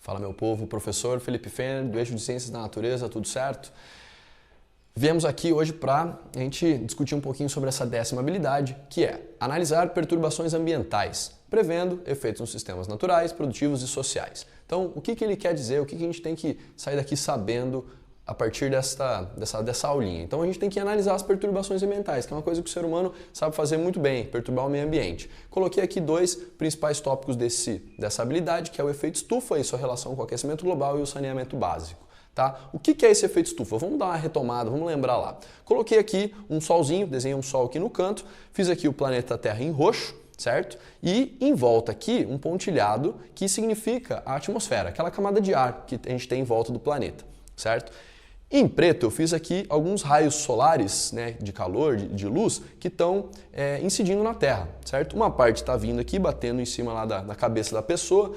Fala, meu povo, professor Felipe Fenner, do Eixo de Ciências da Natureza, tudo certo? Viemos aqui hoje para a gente discutir um pouquinho sobre essa 10ª habilidade, que é analisar perturbações ambientais, prevendo efeitos nos sistemas naturais, produtivos e sociais. Então, o que ele quer dizer, o que a gente tem que sair daqui sabendo a partir dessa aulinha? Então, a gente tem que analisar as perturbações ambientais, que é uma coisa que o ser humano sabe fazer muito bem, perturbar o meio ambiente. Coloquei aqui dois principais tópicos dessa habilidade, que é o efeito estufa e sua relação com o aquecimento global e o saneamento básico. Tá? O que é esse efeito estufa? Vamos dar uma retomada, vamos lembrar lá. Coloquei aqui um solzinho, desenhei um sol aqui no canto, fiz aqui o planeta Terra em roxo, certo? E em volta aqui um pontilhado que significa a atmosfera, aquela camada de ar que a gente tem em volta do planeta, certo? Em preto eu fiz aqui alguns raios solares, né, de calor, de luz, que estão incidindo na Terra, certo? Uma parte está vindo aqui, batendo em cima lá da cabeça da pessoa,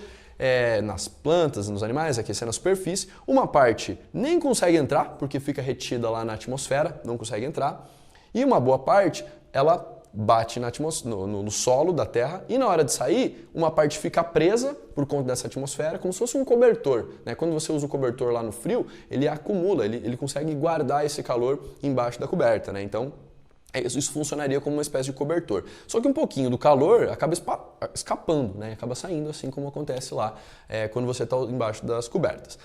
nas plantas, nos animais, aquecendo a superfície. Uma parte nem consegue entrar, porque fica retida lá na atmosfera, não consegue entrar. E uma boa parte, ela bate no solo da Terra e na hora de sair, uma parte fica presa por conta dessa atmosfera, como se fosse um cobertor, né? Quando você usa o cobertor lá no frio, ele acumula, ele consegue guardar esse calor embaixo da coberta, né? Então, isso funcionaria como uma espécie de cobertor. Só que um pouquinho do calor acaba escapando, né? Acaba saindo, assim como acontece lá quando você está embaixo das cobertas.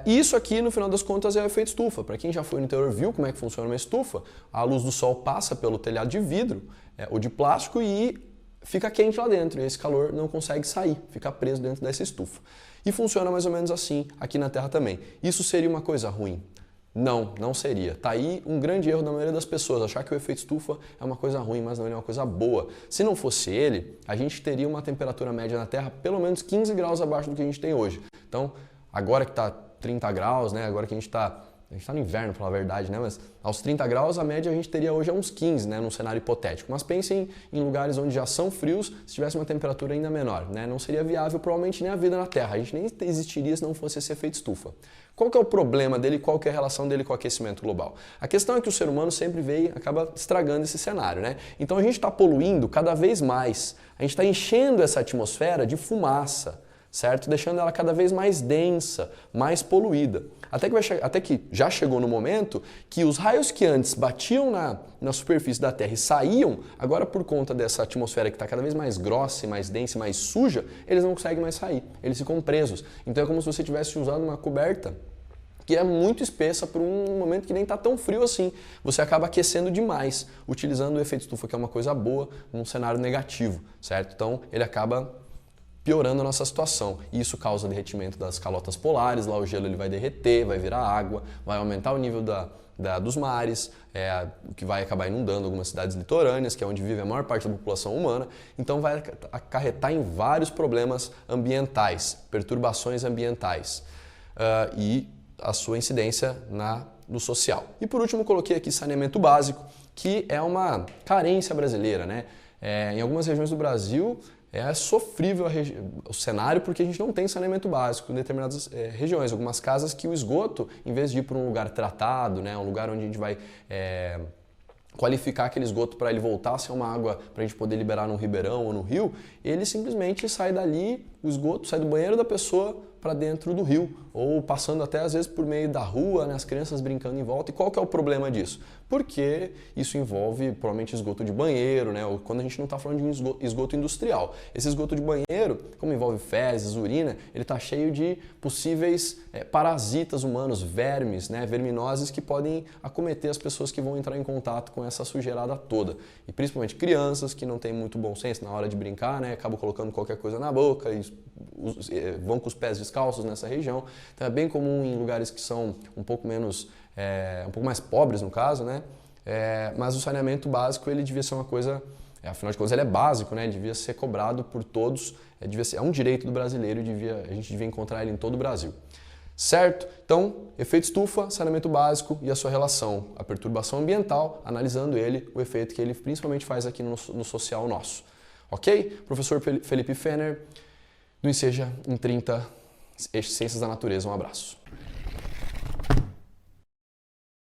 E isso aqui, no final das contas, é o efeito estufa. Para quem já foi no interior viu como é que funciona uma estufa, a luz do sol passa pelo telhado de vidro ou de plástico e fica quente lá dentro. E esse calor não consegue sair, fica preso dentro dessa estufa. E funciona mais ou menos assim aqui na Terra também. Isso seria uma coisa ruim? Não seria. Tá aí um grande erro da maioria das pessoas, achar que o efeito estufa é uma coisa ruim, mas não, ele é uma coisa boa. Se não fosse ele, a gente teria uma temperatura média na Terra pelo menos 15 graus abaixo do que a gente tem hoje. Então, agora que está 30 graus, né, agora que a gente está no inverno, pela verdade, né? Mas aos 30 graus a média a gente teria hoje uns 15, né? Num cenário hipotético. Mas pensem em lugares onde já são frios, se tivesse uma temperatura ainda menor, né? Não seria viável provavelmente nem a vida na Terra. A gente nem existiria se não fosse esse efeito estufa. Qual que é o problema dele? Qual que é a relação dele com o aquecimento global? A questão é que o ser humano sempre acaba estragando esse cenário, né? Então a gente está poluindo cada vez mais. A gente está enchendo essa atmosfera de fumaça, certo? Deixando ela cada vez mais densa, mais poluída. Até que já chegou no momento que os raios que antes batiam na superfície da Terra e saíam, agora por conta dessa atmosfera que está cada vez mais grossa, mais densa, mais suja, eles não conseguem mais sair, eles ficam presos. Então é como se você tivesse usado uma coberta que é muito espessa por um momento que nem está tão frio assim. Você acaba aquecendo demais, utilizando o efeito estufa, que é uma coisa boa, num cenário negativo, certo? Então ele acaba piorando a nossa situação. E isso causa derretimento das calotas polares, lá o gelo ele vai derreter, vai virar água, vai aumentar o nível dos mares, o que vai acabar inundando algumas cidades litorâneas, que é onde vive a maior parte da população humana. Então vai acarretar em vários problemas ambientais, perturbações ambientais e a sua incidência no social. E por último coloquei aqui saneamento básico, que é uma carência brasileira, né? Em algumas regiões do Brasil é sofrível o cenário porque a gente não tem saneamento básico em determinadas regiões. Algumas casas que o esgoto, em vez de ir para um lugar tratado, né, um lugar onde a gente vai qualificar aquele esgoto para ele voltar a ser uma água para a gente poder liberar num ribeirão ou no rio, ele simplesmente sai dali, o esgoto sai do banheiro da pessoa para dentro do rio, ou passando até às vezes por meio da rua, né, as crianças brincando em volta. E qual que é o problema disso? Porque isso envolve provavelmente esgoto de banheiro, né, ou quando a gente não está falando de um esgoto industrial. Esse esgoto de banheiro, como envolve fezes, urina, ele está cheio de possíveis parasitas humanos, vermes, né, verminoses que podem acometer as pessoas que vão entrar em contato com essa sujeirada toda. E principalmente crianças que não têm muito bom senso na hora de brincar, né, acabam colocando qualquer coisa na boca e vão com os pés descalços nessa região. Então é bem comum em lugares que são um pouco mais pobres no caso, né? Mas o saneamento básico ele devia ser uma coisa, afinal de contas ele é básico, né? Ele devia ser cobrado por todos, é um direito do brasileiro e a gente devia encontrar ele em todo o Brasil. Certo? Então, efeito estufa, saneamento básico e a sua relação, a perturbação ambiental, analisando o efeito que ele principalmente faz aqui no social nosso. Ok? Professor Felipe Fenner, do Enseja em 30 Ciências da Natureza. Um abraço.